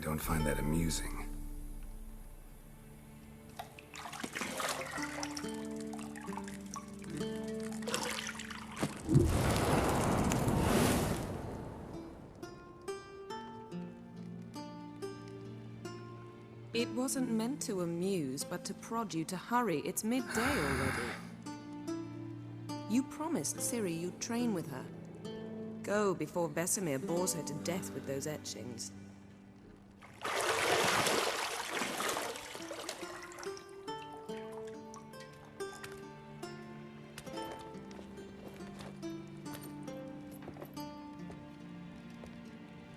don't find that amusing. It wasn't meant to amuse, but to prod you to hurry. It's midday already. You promised Ciri you'd train with her. Go before Vesemir bores her to death with those etchings.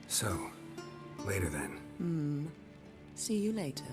So, later then. See you later.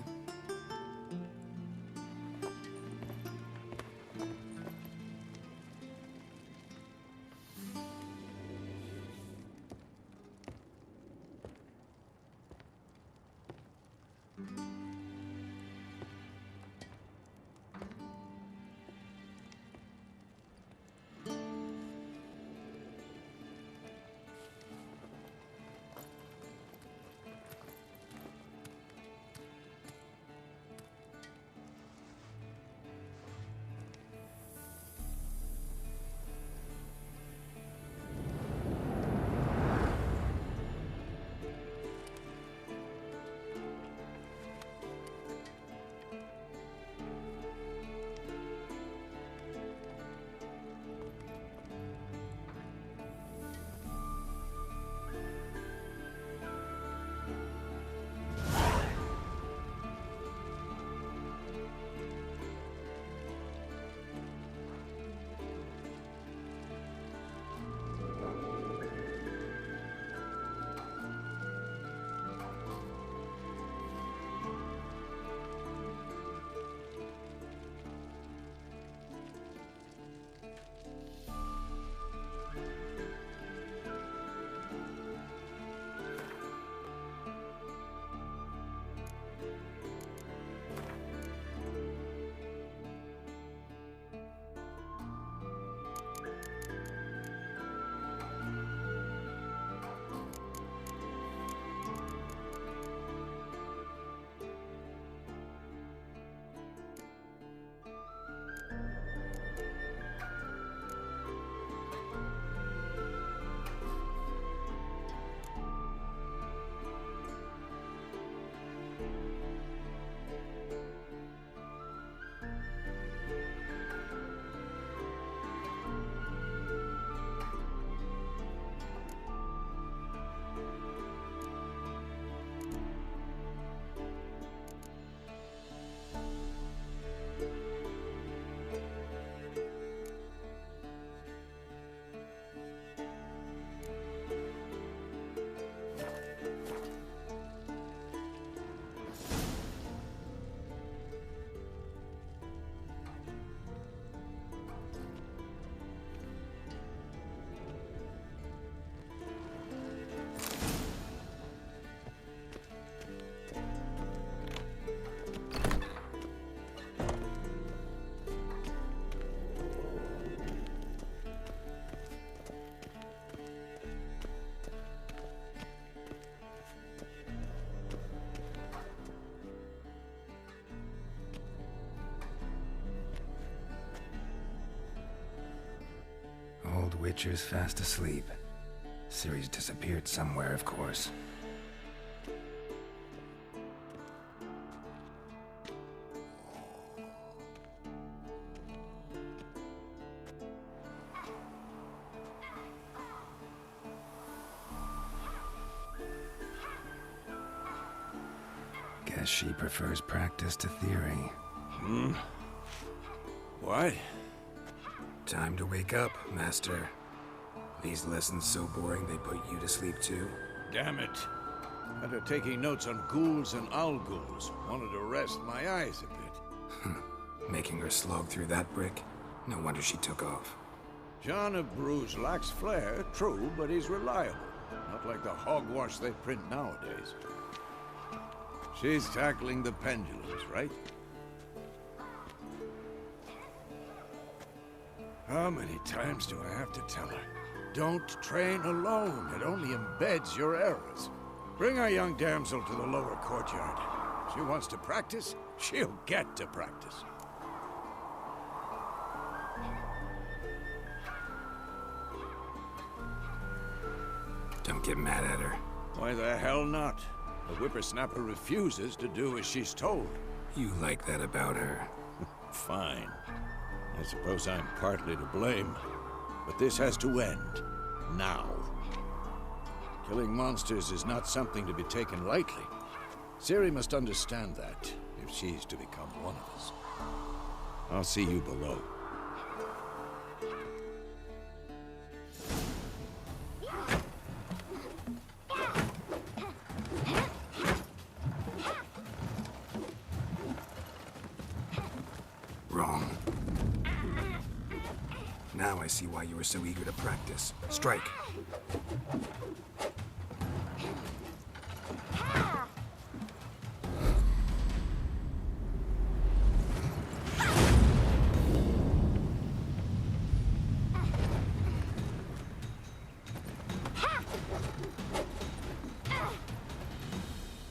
Old Witcher's fast asleep. Ciri's disappeared somewhere, of course. Guess she prefers practice to theory. Why? Time to wake up, Master. These lessons so boring they put you to sleep too? Damn it. After taking notes on ghouls and owl-ghouls, wanted to rest my eyes a bit. Making her slog through that brick? No wonder she took off. John of Bruges lacks flair, true, but he's reliable. Not like the hogwash they print nowadays. She's tackling the pendulums, right? How many times do I have to tell her? Don't train alone. It only embeds your errors. Bring our young damsel to the lower courtyard. She wants to practice, she'll get to practice. Don't get mad at her. Why the hell not? The whippersnapper refuses to do as she's told. You like that about her. Fine. I suppose I'm partly to blame. But this has to end. Now. Killing monsters is not something to be taken lightly. Ciri must understand that, if she's to become one of us. I'll see you below. Wrong. Now I see why you were so eager to practice. Strike.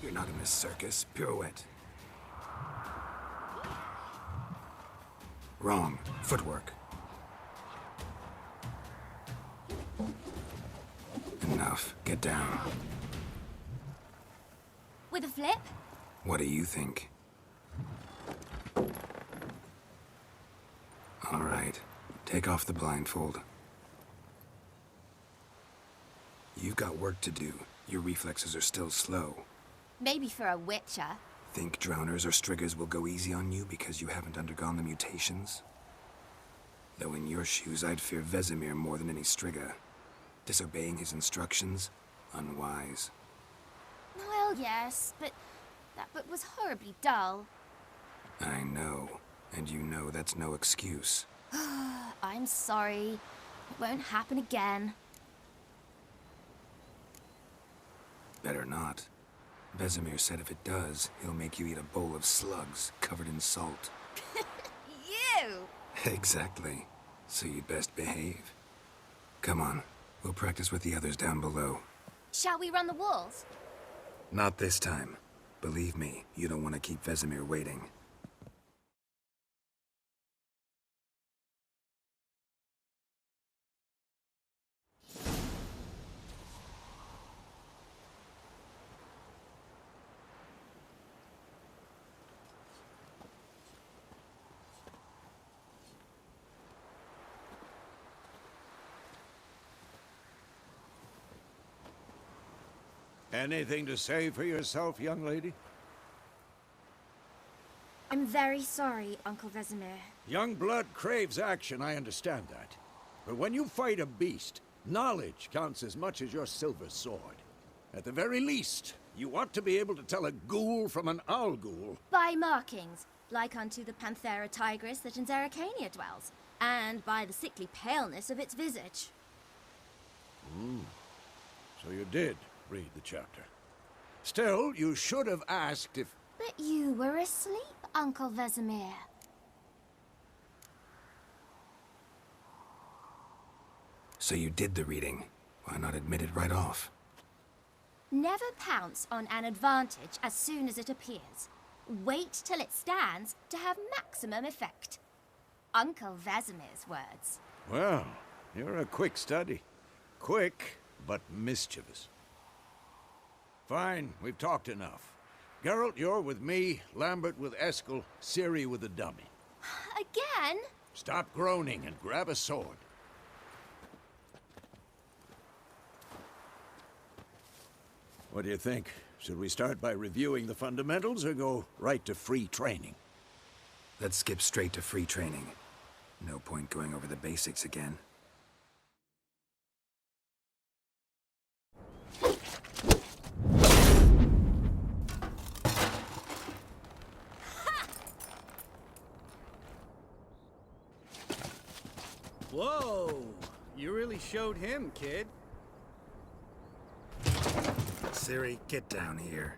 You're not in this circus. Pirouette. Wrong. Footwork. Enough. Get down. With a flip? What do you think? All right. Take off the blindfold. You've got work to do. Your reflexes are still slow. Maybe for a witcher. Think drowners or striggers will go easy on you because you haven't undergone the mutations? Though in your shoes, I'd fear Vesemir more than any strigger. Disobeying his instructions? Unwise. Well, yes, but that book was horribly dull. I know. And you know that's no excuse. I'm sorry. It won't happen again. Better not. Vesemir said if it does, he'll make you eat a bowl of slugs covered in salt. You! Exactly. So you'd best behave. Come on. We'll practice with the others down below. Shall we run the walls? Not this time. Believe me, you don't want to keep Vesemir waiting. Anything to say for yourself, young lady? I'm very sorry, Uncle Vesemir. Young blood craves action, I understand that. But when you fight a beast, knowledge counts as much as your silver sword. At the very least, you ought to be able to tell a ghoul from an owl ghoul. By markings, like unto the Panthera tigris that in Zerrikania dwells, and by the sickly paleness of its visage. So you did read the chapter. Still, you should have asked if... But you were asleep, Uncle Vesemir. So you did the reading. Why not admit it right off? Never pounce on an advantage as soon as it appears. Wait till it stands to have maximum effect. Uncle Vesemir's words. Well, you're a quick study. Quick, but mischievous. Fine, we've talked enough. Geralt, you're with me, Lambert with Eskel, Ciri with the dummy. Again? Stop groaning and grab a sword. What do you think? Should we start by reviewing the fundamentals or go right to free training? Let's skip straight to free training. No point going over the basics again. Whoa! You really showed him, kid. Ciri, get down here.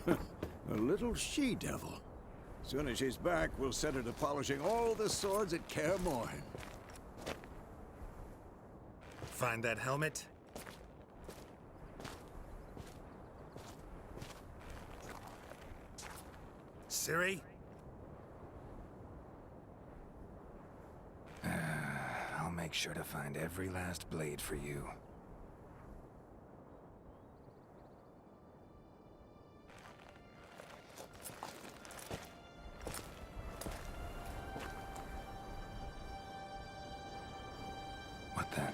A little she-devil. Soon as she's back, we'll set her to polishing all the swords at Kaer Morhen. Find that helmet? Ciri? I'll make sure to find every last blade for you. What the?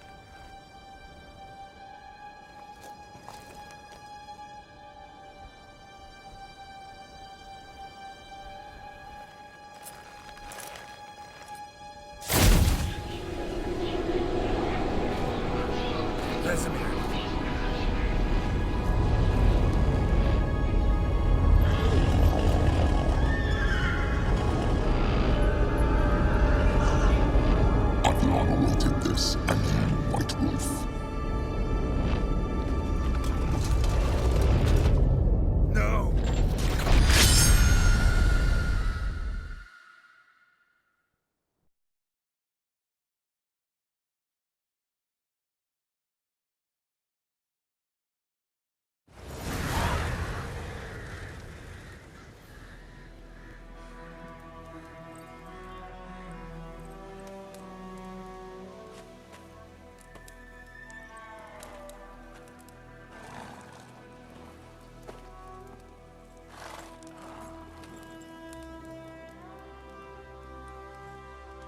Vesemir. I've long awaited this, and you, White Wolf. No!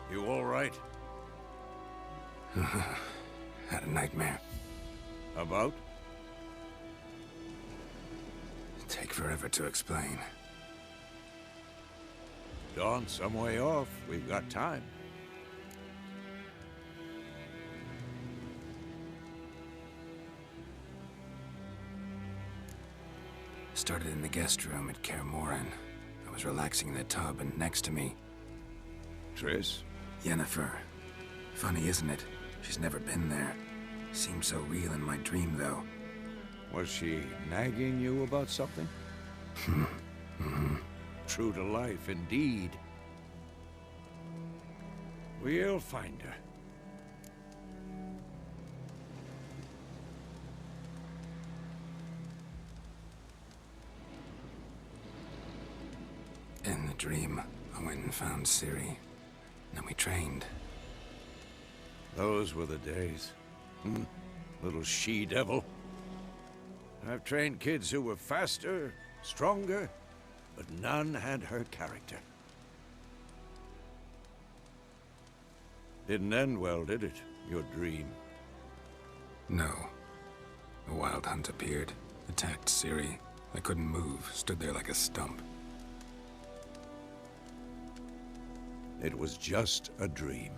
You all right? Had a nightmare. About? Take forever to explain. Dawn's some way off. We've got time. Started in the guest room at Kaer Morhen. I was relaxing in the tub, and next to me, Triss? Yennefer. Funny, isn't it? She's never been there. Seemed so real in my dream, though. Was she nagging you about something? True to life, indeed. We'll find her. In the dream, I went and found Ciri. Then we trained. Those were the days. Little she-devil. I've trained kids who were faster, stronger, but none had her character. Didn't end well, did it? Your dream? No. A wild hunt appeared, attacked Ciri. I couldn't move, stood there like a stump. It was just a dream.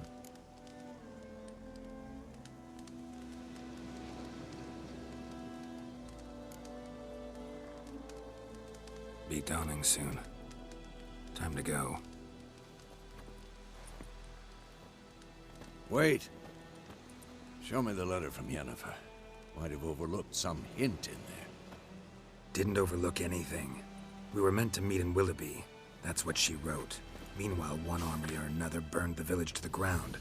Be dawning soon. Time to go. Wait. Show me the letter from Yennefer. Might have overlooked some hint in there. Didn't overlook anything. We were meant to meet in Willoughby. That's what she wrote. Meanwhile, one army or another burned the village to the ground.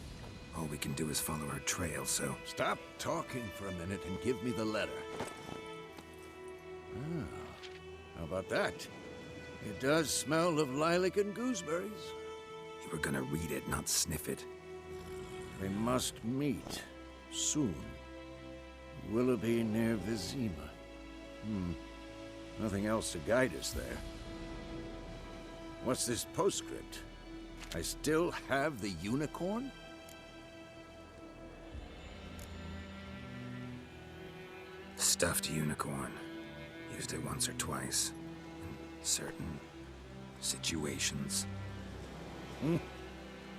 All we can do is follow her trail, so... Stop talking for a minute and give me the letter. How about that? It does smell of lilac and gooseberries. You were gonna read it, not sniff it. We must meet. Soon. Willoughby near Vizima. Nothing else to guide us there. What's this postscript? I still have the unicorn? Stuffed unicorn. Used it once or twice. In certain situations.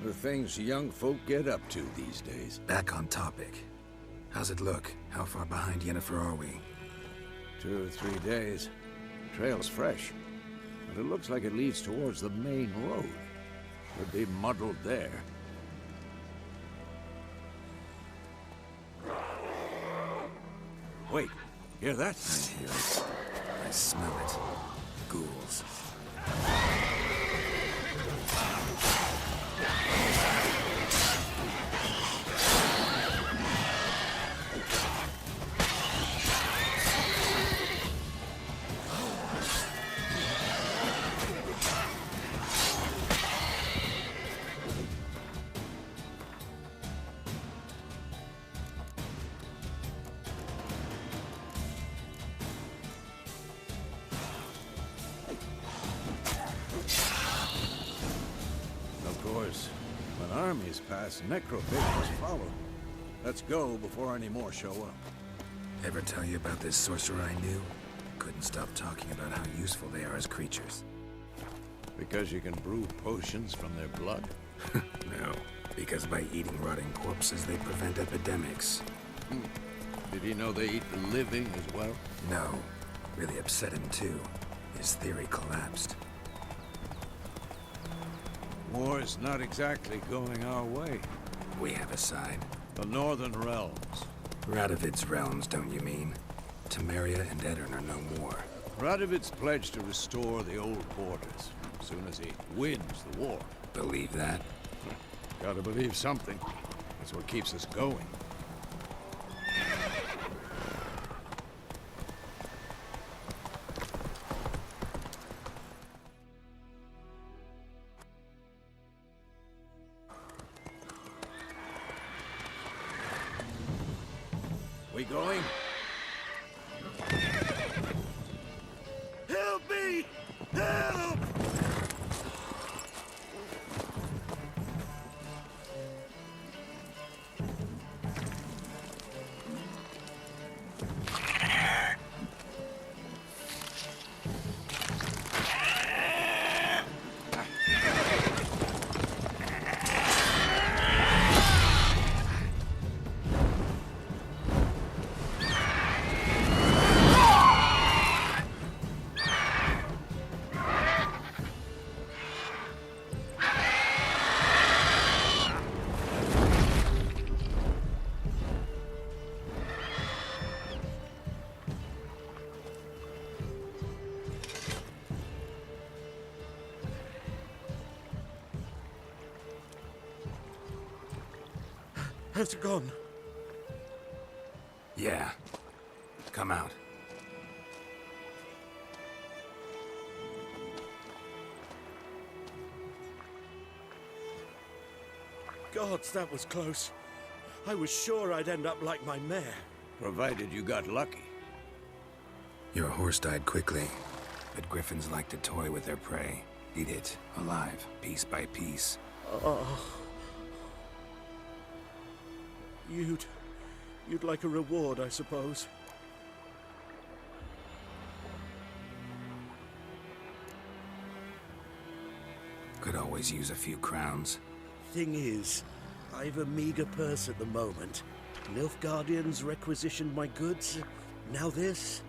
The things young folk get up to these days. Back on topic. How's it look? How far behind Yennefer are we? 2 or 3 days. Trail's fresh. But it looks like it leads towards the main road. Could be muddled there. Wait, hear that? I hear it. I smell it. Ghouls. armies pass, necrovisions follow. Let's go before any more show up. Ever tell you about this sorcerer I knew? Couldn't stop talking about how useful they are as creatures. Because you can brew potions from their blood? No, because by eating rotting corpses, they prevent epidemics. Did he know they eat the living as well? No, really upset him too. His theory collapsed. War's not exactly going our way. We have a side. The Northern Realms. Radovid's realms, don't you mean? Temeria and Edirn are no more. Radovid's pledged to restore the old borders as soon as he wins the war. Believe that? Gotta believe something. That's what keeps us going. We going? Help me! Help! Has it gone? Yeah. Come out. Gods, that was close. I was sure I'd end up like my mare. Provided you got lucky. Your horse died quickly, but griffins like to toy with their prey. Eat it, alive, piece by piece. You'd like a reward, I suppose. Could always use a few crowns. Thing is, I've a meager purse at the moment. Nilfgaardians requisitioned my goods. Now this.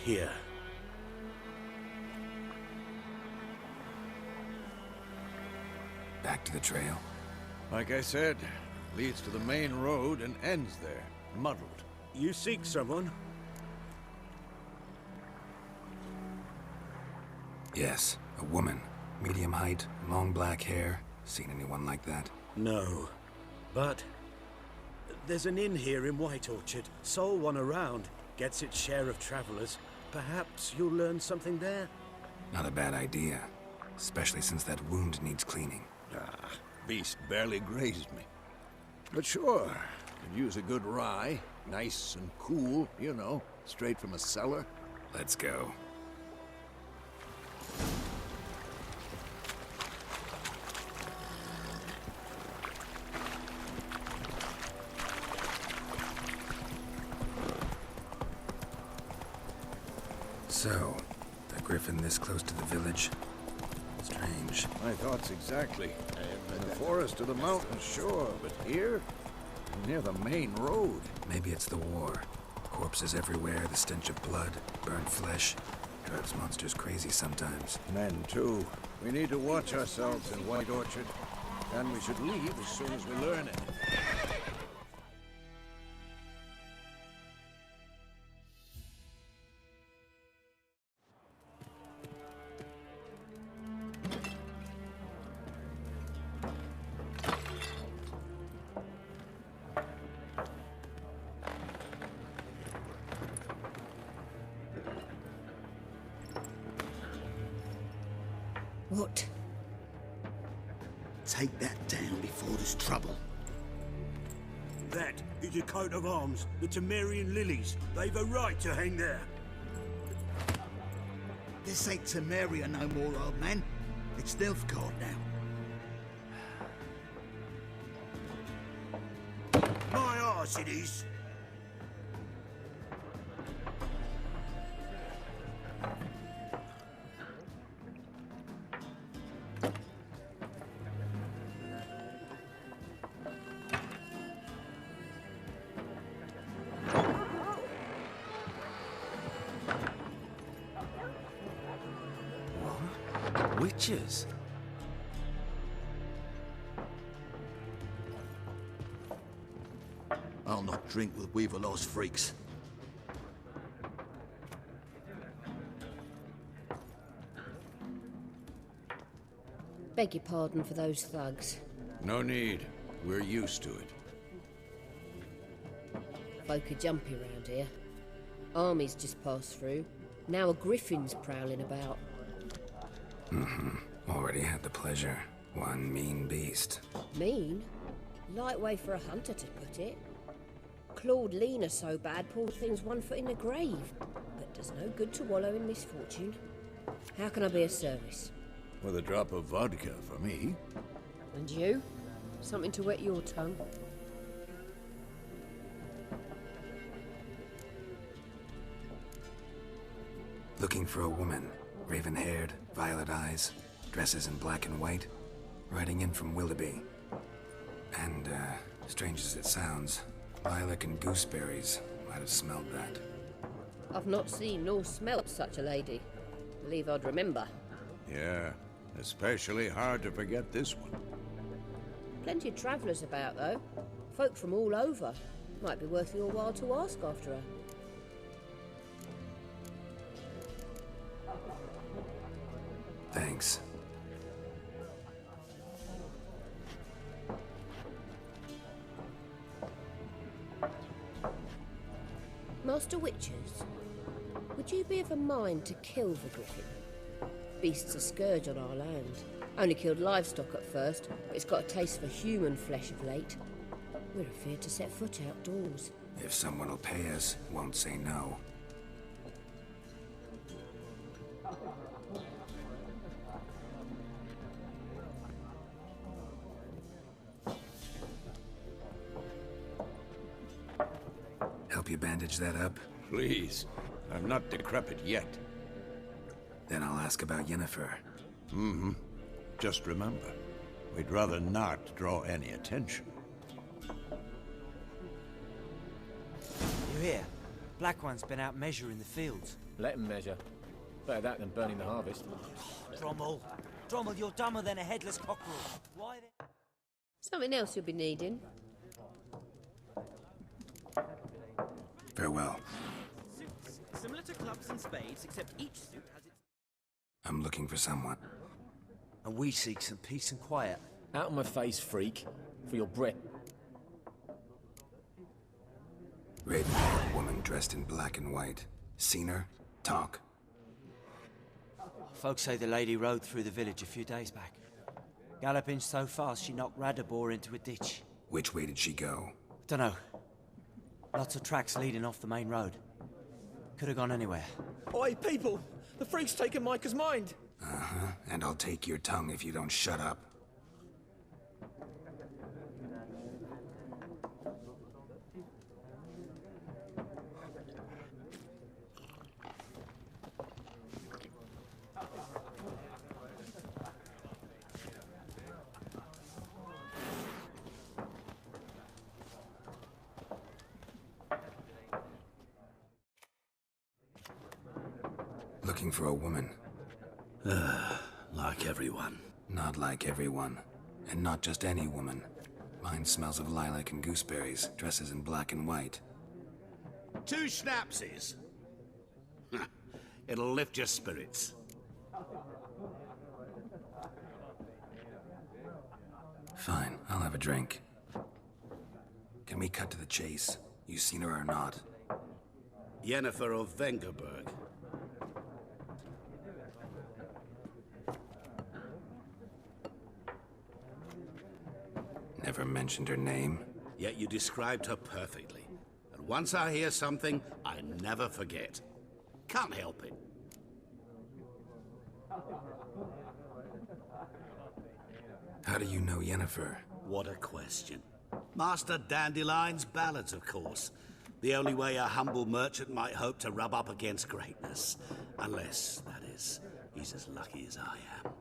Here. Back to the trail. Like I said, leads to the main road and ends there, muddled. You seek someone? Yes, a woman. Medium height, long black hair. Seen anyone like that? No. But there's an inn here in White Orchard. Sole one around. Gets its share of travelers. Perhaps you'll learn something there? Not a bad idea. Especially since that wound needs cleaning. Beast barely grazed me. But sure, could use a good rye. Nice and cool, you know, straight from a cellar. Let's go. So, the griffin this close to the village? Strange. My thoughts exactly. In the forest or the mountains, sure, but here? Near the main road. Maybe it's the war. Corpses everywhere, the stench of blood, burnt flesh. Drives monsters crazy sometimes. Men, too. We need to watch ourselves in White Orchard. And we should leave as soon as we learn it. What? Take that down before there's trouble. That is a coat of arms, the Temerian lilies. They've a right to hang there. This ain't Temeria no more, old man. It's Nilfgaard now. My arse it is. Witches? I'll not drink with Weaverlaw's freaks. Beg your pardon for those thugs. No need. We're used to it. Folk are jumpy round here. Armies just passed through. Now a griffin's prowling about. Already had the pleasure. One mean beast. Mean? Light way for a hunter to put it. Clawed Lena so bad, poor thing's 1 foot in the grave. But does no good to wallow in misfortune. How can I be of service? With a drop of vodka for me. And you? Something to wet your tongue? Looking for a woman. Raven-haired, violet eyes, dresses in black and white. Riding in from Willoughby. And, strange as it sounds, lilac and gooseberries might have smelled that. I've not seen nor smelt such a lady. Believe I'd remember. Yeah, especially hard to forget this one. Plenty of travellers about, though. Folk from all over. Might be worth your while to ask after her. Thanks. Master Witches, would you be of a mind to kill the griffin? Beast's a scourge on our land. Only killed livestock at first, but it's got a taste for human flesh of late. We're afeard to set foot outdoors. If someone will pay us, won't say no. Help you bandage that up? Please. I'm not decrepit yet. Then I'll ask about Yennefer. Just remember, we'd rather not draw any attention. You hear? Black One's been out measuring the fields. Let him measure. Better that than burning the harvest. Drommel! Drommel, you're dumber than a headless cockerel. Why then? Something else you'll be needing. Farewell. Suits. Similar to clubs and spades, except each suit has its... I'm looking for someone. And we seek some peace and quiet. Out of my face, freak. For your Brit. Raven-haired woman dressed in black and white. Seen her? Talk. Folks say the lady rode through the village a few days back. Galloping so fast she knocked Radabor into a ditch. Which way did she go? Dunno. Lots of tracks leading off the main road. Could have gone anywhere. Oi, people! The freak's taken Micah's mind! And I'll take your tongue if you don't shut up. Looking for a woman. Like everyone. Not like everyone. And not just any woman. Mine smells of lilac and gooseberries, dresses in black and white. 2 schnapsies. It'll lift your spirits. Fine, I'll have a drink. Can we cut to the chase? You seen her or not? Yennefer of Vengerberg. Never mentioned her name. Yet you described her perfectly. And once I hear something, I never forget. Can't help it. How do you know Yennefer? What a question. Master Dandelion's ballads, of course. The only way a humble merchant might hope to rub up against greatness. Unless, that is, he's as lucky as I am.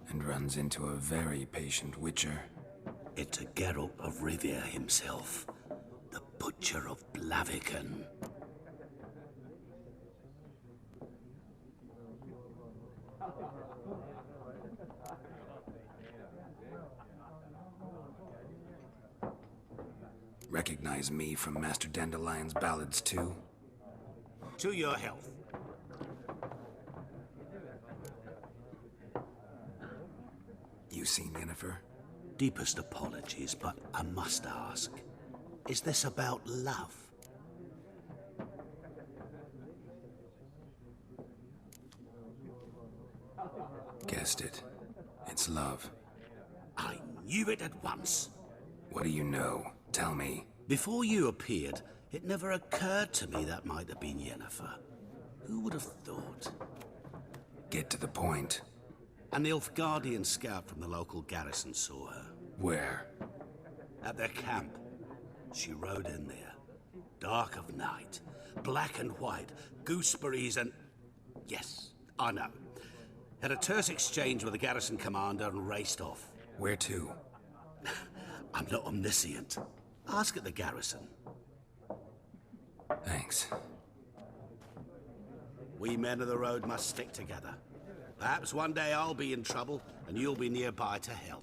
And runs into a very patient witcher. It's a Geralt of Rivia himself. The Butcher of Blaviken. Recognize me from Master Dandelion's ballads, too? To your health. You seen Yennefer? Deepest apologies, but I must ask. Is this about love? Guessed it. It's love. I knew it at once. What do you know? Tell me. Before you appeared, it never occurred to me that might have been Yennefer. Who would have thought? Get to the point. An Nilfgaardian scout from the local garrison saw her. Where? At their camp. She rode in there. Dark of night. Black and white. Gooseberries and... Yes, I know. Had a terse exchange with the garrison commander and raced off. Where to? I'm not omniscient. Ask at the garrison. Thanks. We men of the road must stick together. Perhaps one day I'll be in trouble and you'll be nearby to help.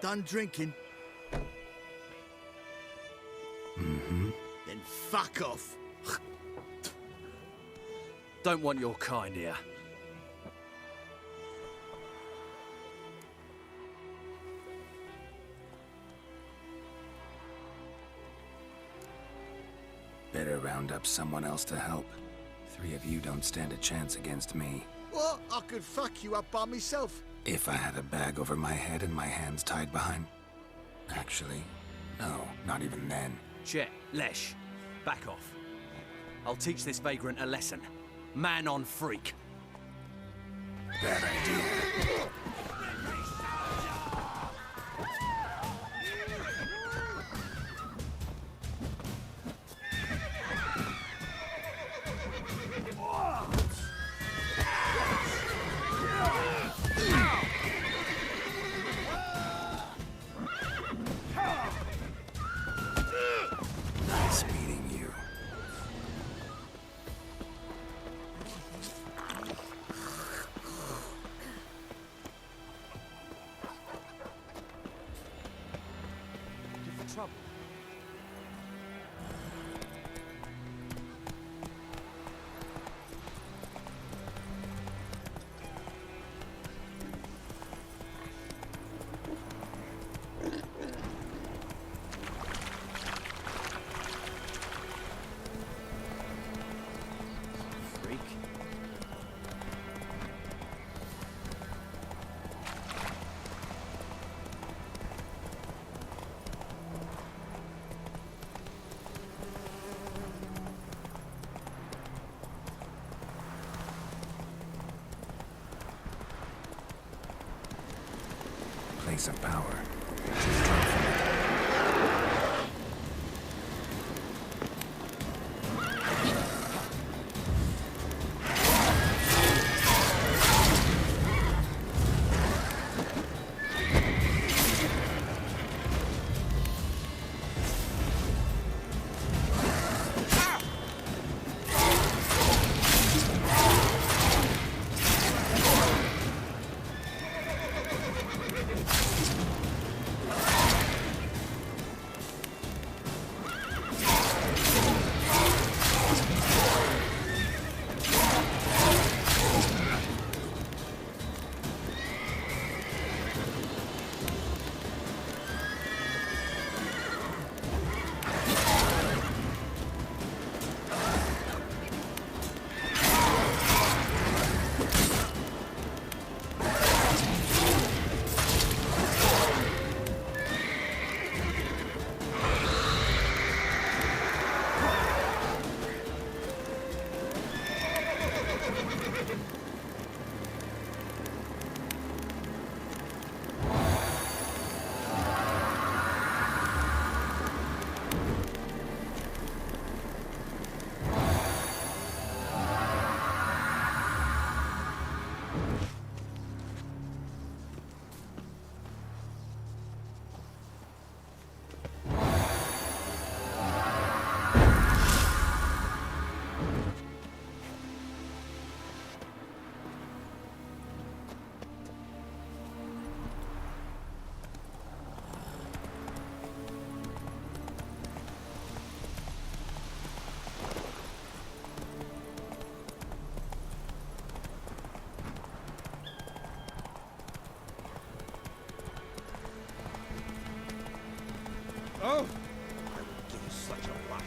Done drinking? Mm-hmm. Then fuck off. Don't want your kind here. Better round up someone else to help. 3 of you don't stand a chance against me. What? I could fuck you up by myself. If I had a bag over my head and my hands tied behind... Actually, no, not even then. Chet, Lesh, back off. I'll teach this vagrant a lesson. Man on freak. Bad idea. Nice meeting you. place of power. Just drop from it. Oh! I will give you such a lash.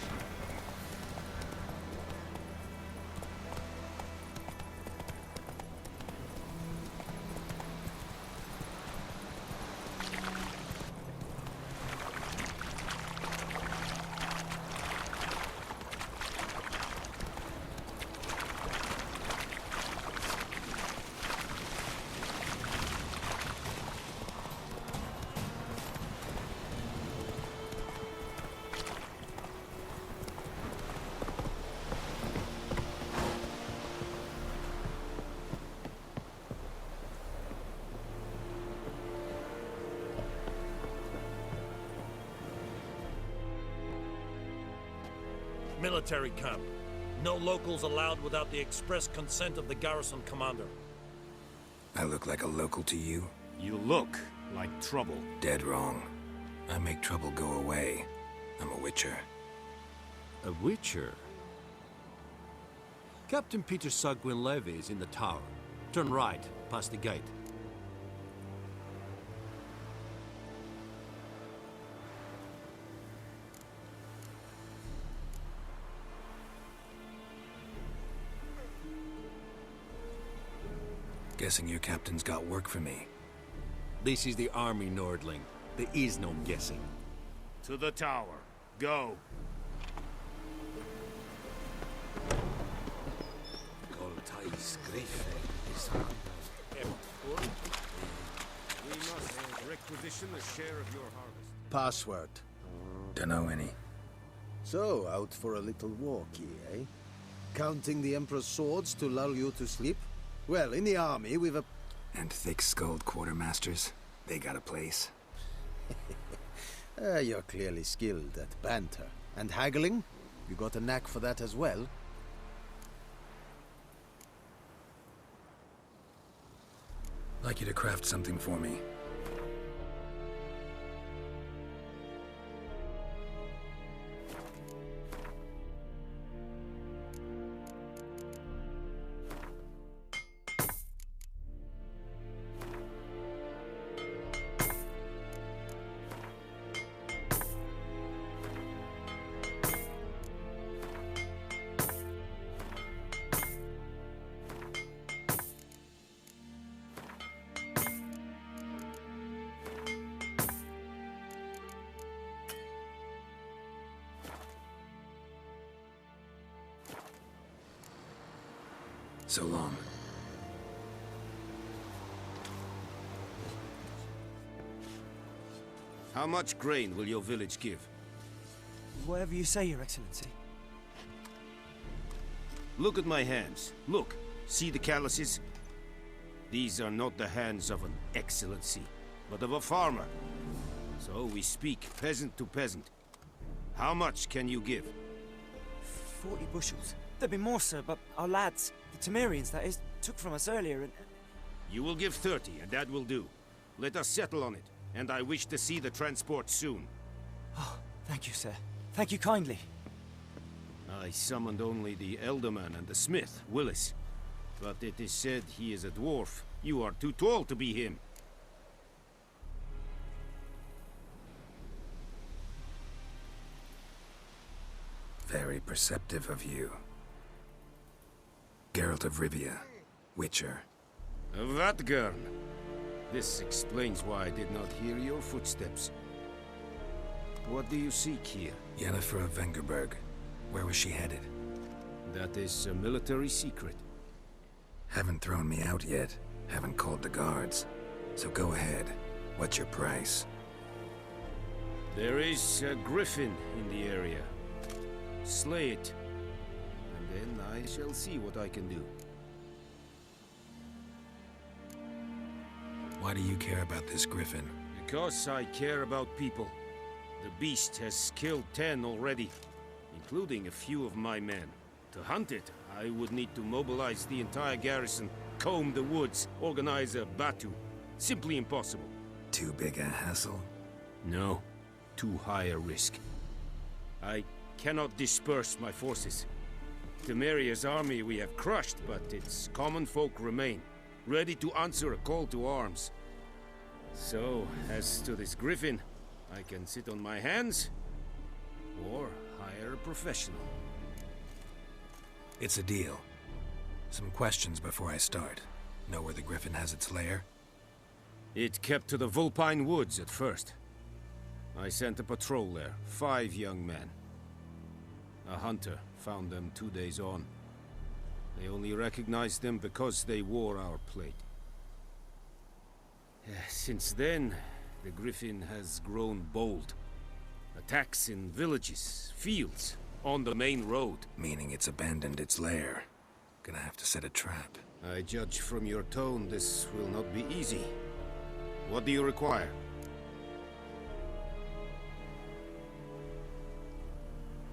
Military camp. No locals allowed without the express consent of the garrison commander. I look like a local to you? You look like trouble. Dead wrong. I make trouble go away. I'm a witcher. A witcher? Captain Peter Sagwin Levy is in the tower. Turn right, past the gate. Guessing your captain's got work for me. This is the army, Nordling. There is no guessing. To the tower. Go. We must requisition a share of your harvest. Password. Dunno any. So, out for a little walkie, eh? Counting the Emperor's swords to lull you to sleep? Well, in the army, we've a... And thick-skulled quartermasters. They got a place. You're clearly skilled at banter. And haggling? You got a knack for that as well? Like you to craft something for me. So long. How much grain will your village give? Whatever you say, Your Excellency. Look at my hands. Look. See the calluses? These are not the hands of an excellency, but of a farmer. So we speak peasant to peasant. How much can you give? 40 bushels. There'd be more, sir, but our lads, the Temerians, that is, took from us earlier and... You will give 30, and that will do. Let us settle on it, and I wish to see the transport soon. Oh, thank you, sir. Thank you kindly. I summoned only the Elderman and the smith, Willis. But it is said he is a dwarf. You are too tall to be him. Very perceptive of you. Geralt of Rivia, Witcher. Vatgern. This explains why I did not hear your footsteps. What do you seek here? Yennefer of Vengerberg. Where was she headed? That is a military secret. Haven't thrown me out yet. Haven't called the guards. So go ahead. What's your price? There is a griffin in the area. Slay it. And then I shall see what I can do. Why do you care about this griffin? Because I care about people. The beast has killed 10 already, including a few of my men. To hunt it, I would need to mobilize the entire garrison, comb the woods, organize a batu. Simply impossible. Too big a hassle? No. Too high a risk. I cannot disperse my forces. Temeria's army we have crushed, but its common folk remain, ready to answer a call to arms. So, as to this griffin, I can sit on my hands, or hire a professional. It's a deal. Some questions before I start. Know where the griffin has its lair? It kept to the Vulpine Woods at first. I sent a patrol there, 5 young men. A hunter found them 2 days on. They only recognized them because they wore our plate. Since then, the griffin has grown bold. Attacks in villages, fields, on the main road. Meaning it's abandoned its lair. Gonna have to set a trap. I judge from your tone this will not be easy. What do you require?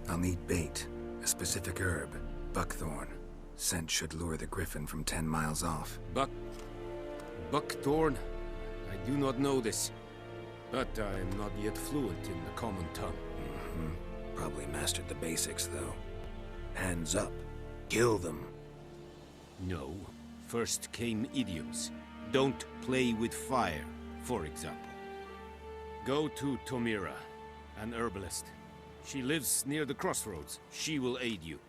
I'll need bait. A specific herb. Buckthorn. Scent should lure the griffin from 10 miles off. Buckthorn? I do not know this. But I am not yet fluent in the common tongue. Probably mastered the basics, though. Hands up. Kill them. No. First came idioms. Don't play with fire, for example. Go to Tomira, an herbalist. She lives near the crossroads. She will aid you.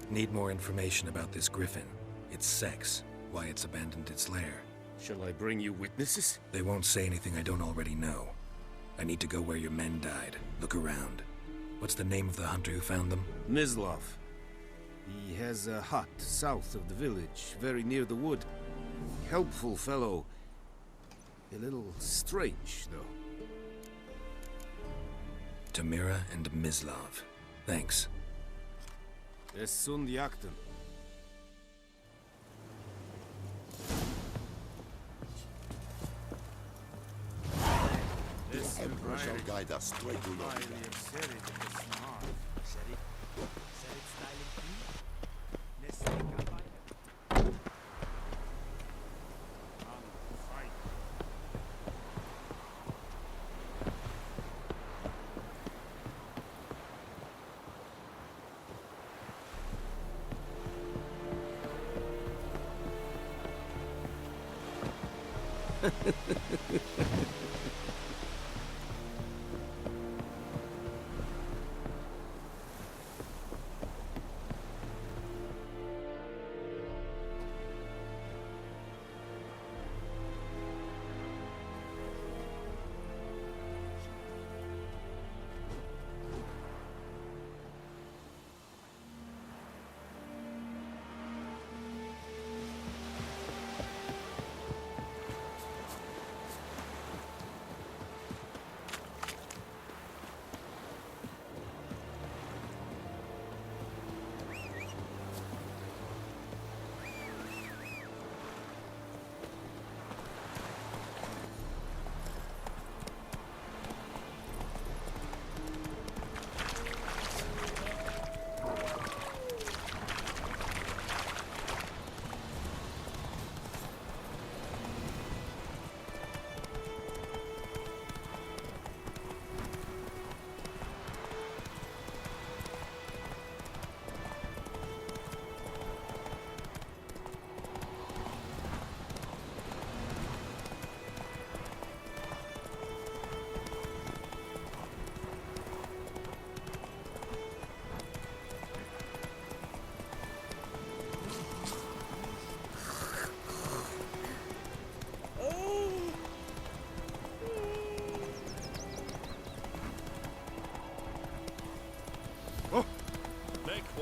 Need more information about this griffin. Its sex. Why it's abandoned its lair. Shall I bring you witnesses? They won't say anything I don't already know. I need to go where your men died. Look around. What's the name of the hunter who found them? Mislav. He has a hut south of the village, very near the wood. Helpful fellow. A little strange, though. Tamira and Mislav. Thanks. Es sunt jakten. The Emperor shall guide us straight to Lord.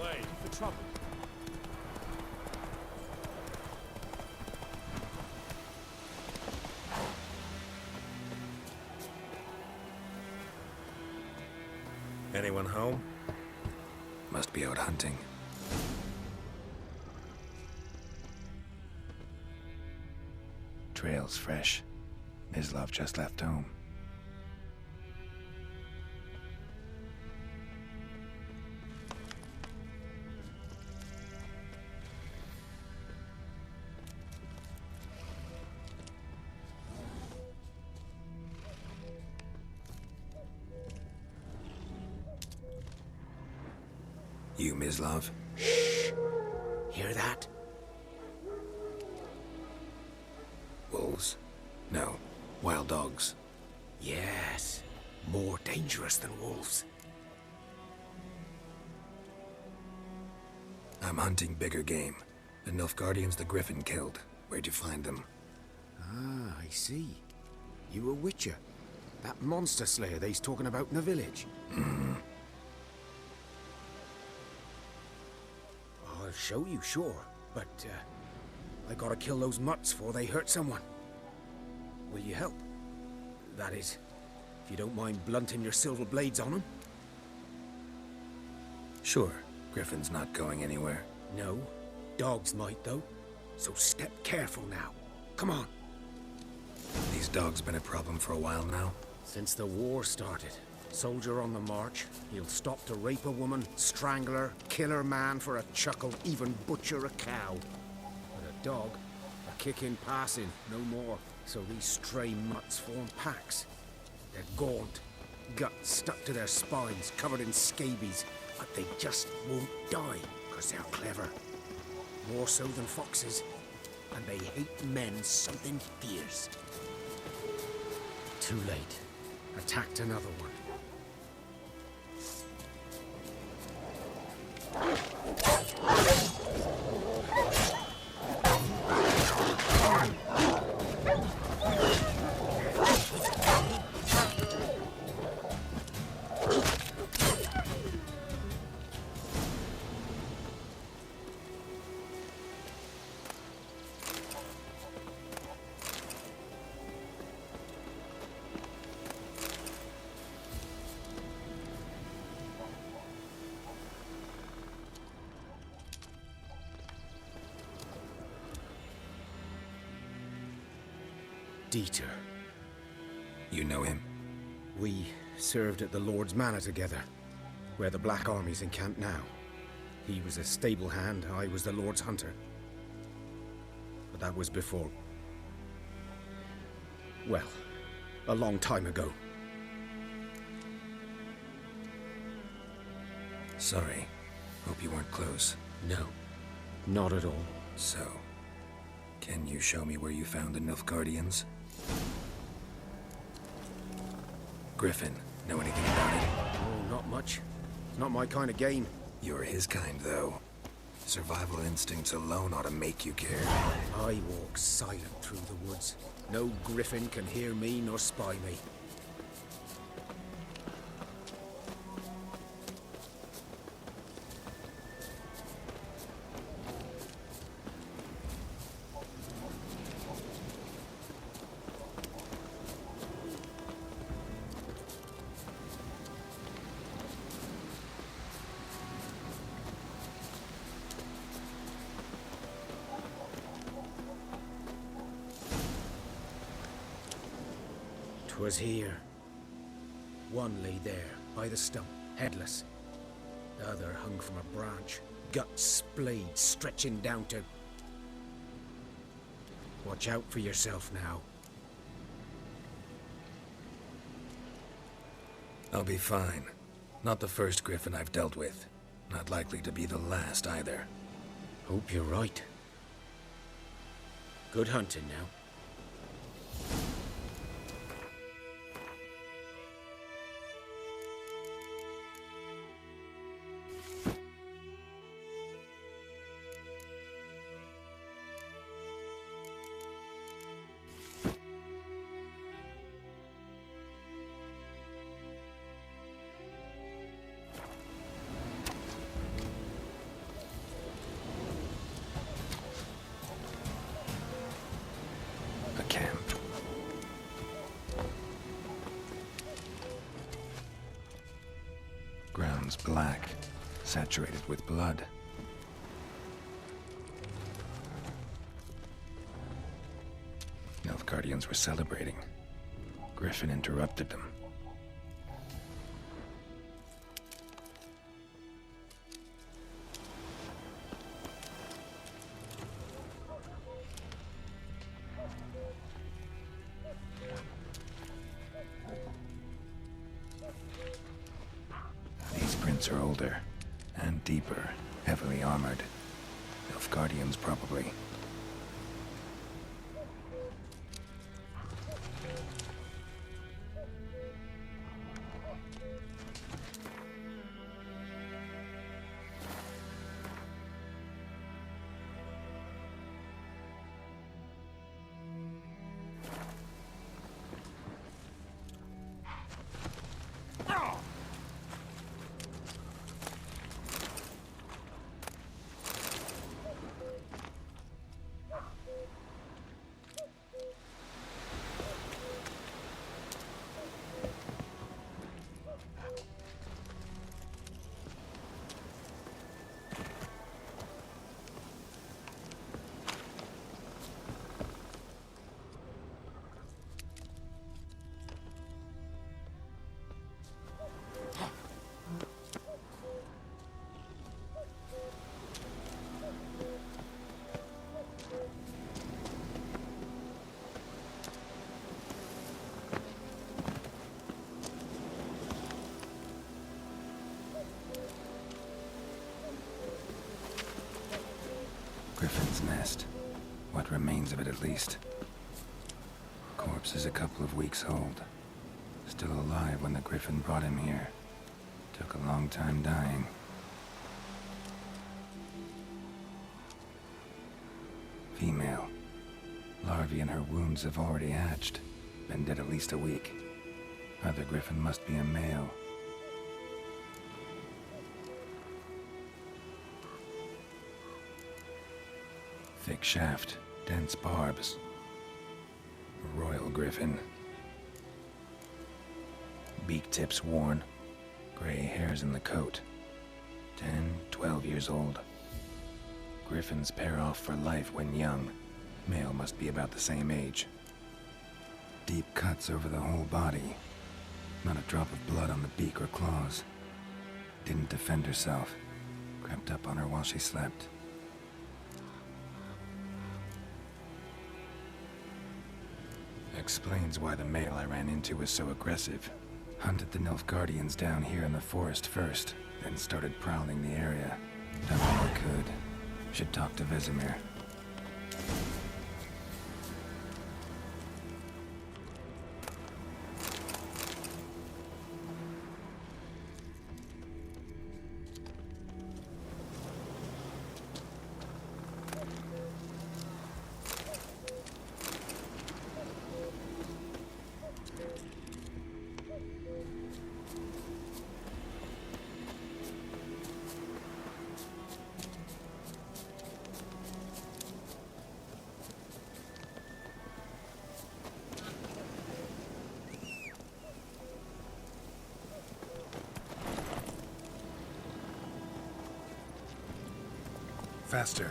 way. For trouble. Anyone home? Must be out hunting. Trail's fresh. Mislav just left home. You, Mislav? Shh! Hear that? Wolves? No. Wild dogs. Yes. More dangerous than wolves. I'm hunting bigger game. The Nilfgaardians the Griffin killed. Where'd you find them? Ah, I see. You a witcher. That monster slayer they's talking about in the village. I'll show you, sure. But, I gotta kill those mutts before they hurt someone. Will you help? That is, if you don't mind blunting your silver blades on them. Sure. Griffin's not going anywhere. No. Dogs might, though. So step careful now. Come on. These dogs been a problem for a while now? Since the war started. Soldier on the march. He'll stop to rape a woman, strangle her, kill her man for a chuckle, even butcher a cow. But a dog, a kicking, passing, no more. So these stray mutts form packs. They're gaunt, guts stuck to their spines, covered in scabies, but they just won't die, because they're clever. More so than foxes. And they hate men something fierce. Too late. Attacked another one. Dieter. You know him? We served at the Lord's Manor together, where the Black Army's encamped now. He was a stable hand, I was the Lord's hunter. But that was before... well, a long time ago. Sorry. Hope you weren't close. No, not at all. So, can you show me where you found the Nilfgaardians? Griffin, know anything about it? Oh, not much. It's not my kind of game. You're his kind, though. Survival instincts alone ought to make you care. I walk silent through the woods. No griffin can hear me nor spy me. Was here. One lay there, by the stump, headless. The other hung from a branch, guts splayed, stretching down to... Watch out for yourself now. I'll be fine. Not the first Griffin I've dealt with. Not likely to be the last, either. Hope you're right. Good hunting now. black, saturated with blood. Nilfgaardians were celebrating. Griffin interrupted them. These prints are older and deeper, heavily armored. Nilfgaardians, probably. Griffin's nest. What remains of it, at least. Corpse is a couple of weeks old. Still alive when the Griffin brought him here. Took a long time dying. Female. Larvae in her wounds have already hatched. Been dead at least a week. Other Griffin must be a male. Thick shaft, dense barbs. A royal griffin. Beak tips worn. Gray hairs in the coat. 10, 12 years old. Griffins pair off for life when young. Male must be about the same age. Deep cuts over the whole body. Not a drop of blood on the beak or claws. Didn't defend herself. Crept up on her while she slept. Explains why the male I ran into was so aggressive. Hunted the Nilfgaardians down here in the forest first, then started prowling the area. Done all I could. Should talk to Vesemir. Faster.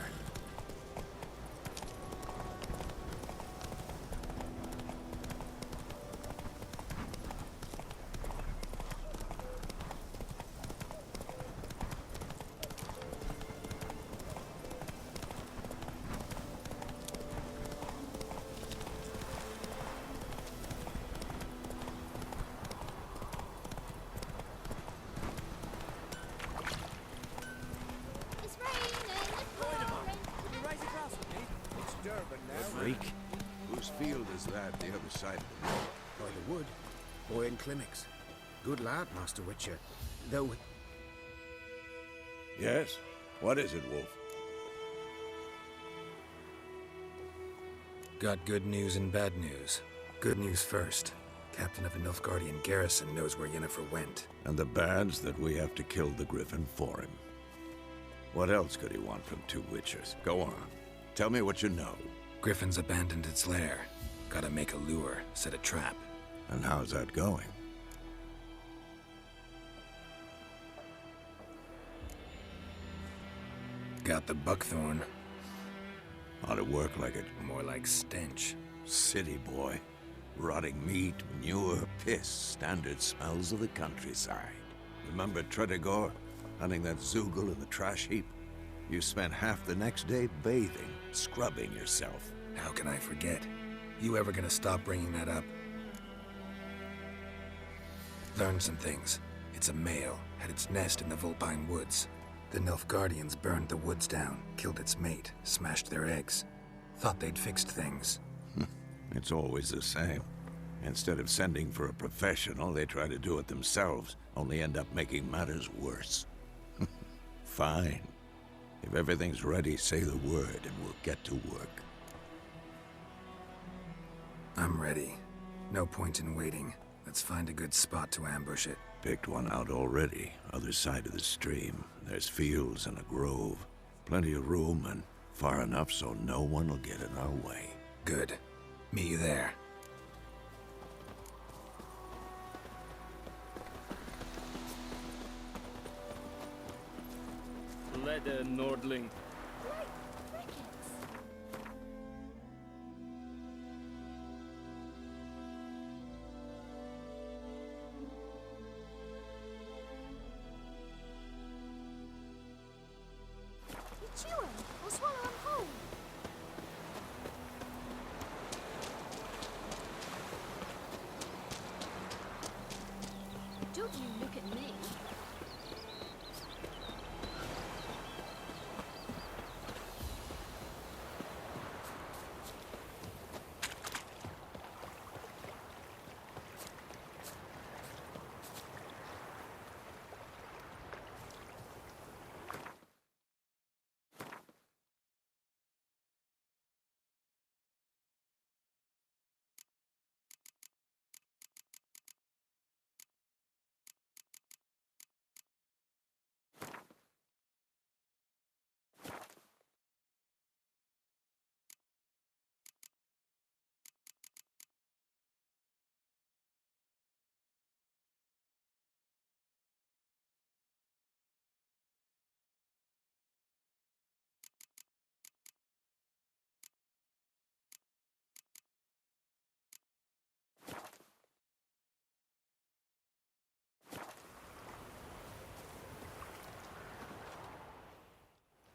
Freak. Whose field is that, the other side of the wall? By the wood. Boy in Climmix. Good lad, Master Witcher. Though... Yes? What is it, Wolf? Got good news and bad news. Good news first. Captain of the Nilfgaardian garrison knows where Yennefer went. And the bad's that we have to kill the Griffin for him. What else could he want from two Witchers? Go on. Tell me what you know. Griffin's abandoned its lair. Gotta make a lure, set a trap. And how's that going? Got the buckthorn. Ought to work like it. More like stench. City boy. Rotting meat, manure, piss, standard smells of the countryside. Remember Tredegor? Hunting that Zoogle in the trash heap? You spent half the next day bathing, scrubbing yourself. How can I forget? You ever gonna stop bringing that up? Learned some things. It's a male, had its nest in the Vulpine Woods. The Nilfgaardians burned the woods down, killed its mate, smashed their eggs. Thought they'd fixed things. It's always the same. Instead of sending for a professional, they try to do it themselves, only end up making matters worse. Fine. If everything's ready, say the word and we'll get to work. I'm ready. No point in waiting. Let's find a good spot to ambush it. Picked one out already, other side of the stream. There's fields and a grove. Plenty of room and far enough so no one will get in our way. Good. Meet you there. Leather, Nordling. Chew him or swallow him whole. Don't you look at me.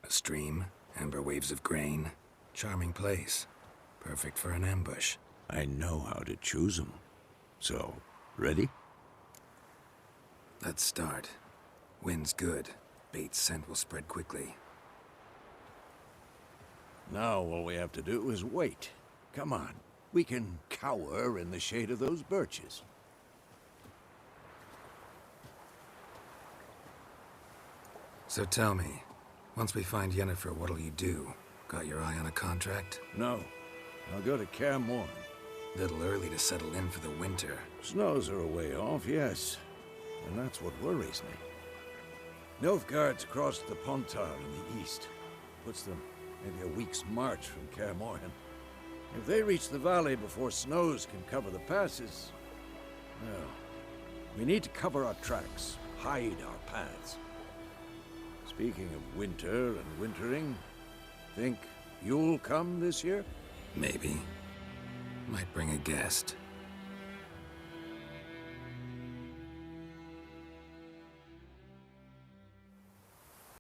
A stream, amber waves of grain. Charming place. Perfect for an ambush. I know how to choose them. So, ready? Let's start. Wind's good. Bait's scent will spread quickly. Now all we have to do is wait. Come on. We can cower in the shade of those birches. So tell me, once we find Yennefer, what'll you do? Got your eye on a contract? No. I'll go to Kaer Morhen. Little early to settle in for the winter. Snows are a way off, yes. And that's what worries me. Nilfgaard's across the Pontar in the east. Puts them maybe a week's march from Kaer Morhen. If they reach the valley before snows can cover the passes... well, we need to cover our tracks, hide our paths. Speaking of winter and wintering, think you'll come this year? Maybe. Might bring a guest.